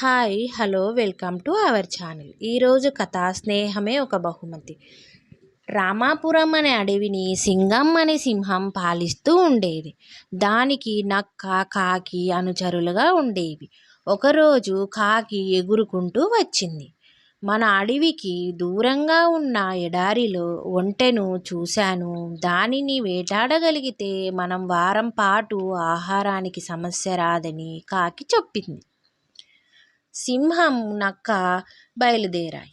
Hi hello welcome to our channel. ఈరోజు కథ స్నేహమే ఒక బహుమతి. రామాపురం అనే అడవిని సింగం అనే సింహం పాలిస్తూ ఉండేది. దానికి నక్క కాకి అనుచరులుగా ఉండేవి. ఒకరోజు కాకి ఎగురుకుంటూ వచ్చింది. మన అడవికి దూరంగా ఉన్న ఎడారిలో ఒంటెను చూశాను. దానిని వేటాడగలిగితే మనం వారం పాటు ఆహారానికి సమస్య రాదని కాకి చెప్పింది. సింహం నక్క బయలుదేరాయి.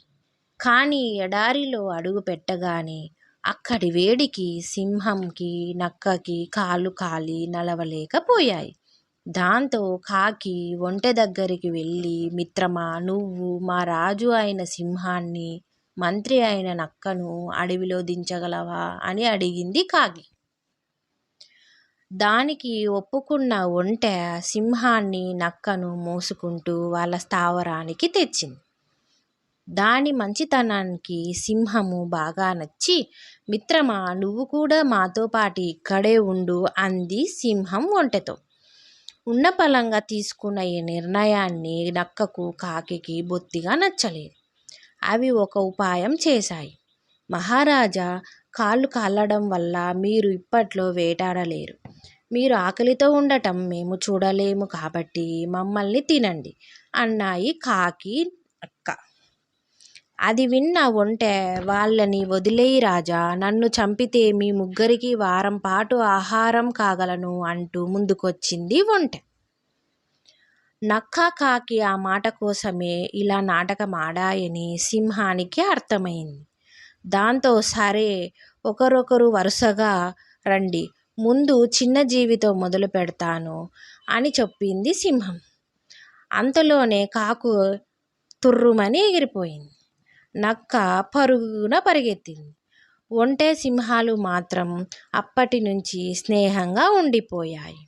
కానీ ఎడారిలో అడుగు పెట్టగానే అక్కడి వేడికి సింహంకి నక్కకి కాళ్ళు కాలి నడవలేకపోయాయి. దాంతో కాకి ఒంటె దగ్గరికి వెళ్ళి, మిత్రమా, నువ్వు మా రాజు అయిన సింహాన్ని, మంత్రి అయిన నక్కను అడవిలో దించగలవా అని అడిగింది కాకి. దానికి ఒప్పుకున్న ఒంటె సింహాన్ని నక్కను మోసుకుంటూ వాళ్ళ స్థావరానికి తెచ్చింది. దాని మంచితనానికి సింహము బాగా నచ్చి, మిత్రమా, నువ్వు కూడా మాతో పాటు ఇక్కడే ఉండు అంది సింహం ఒంటెతో. ఉన్నపలంగా తీసుకున్న ఈ నిర్ణయాన్ని నక్కకు కాకికి బొత్తిగా నచ్చలేదు. అవి ఒక ఉపాయం చేశాయి. మహారాజా, కాళ్ళు కాలడం వల్ల మీరు ఇప్పట్లో వేటాడలేరు. మీరు ఆకలితో ఉండటం మేము చూడలేము కాబట్టి మమ్మల్ని తినండి అన్నాయి కాకి నక్క. అది విన్న ఒంటె, వాళ్ళని వదిలేయి రాజా, నన్ను చంపితే మీ ముగ్గురికి వారం పాటు ఆహారం కాగలను అంటూ ముందుకొచ్చింది ఒంటె. నక్క కాకి ఆ మాట కోసమే ఇలా నాటకం ఆడాయని సింహానికి అర్థమైంది. దాంతో సరే, ఒకరొకరు వరుసగా రండి, ముందు చిన్న జీవితో మొదలు పెడతాను అని చెప్పింది సింహం. అంతలోనే కాకు తుర్రుమని ఎగిరిపోయింది. నక్క పరుగున పరిగెత్తింది. ఒంటె సింహాలు మాత్రం అప్పటి నుంచి స్నేహంగా ఉండిపోయాయి.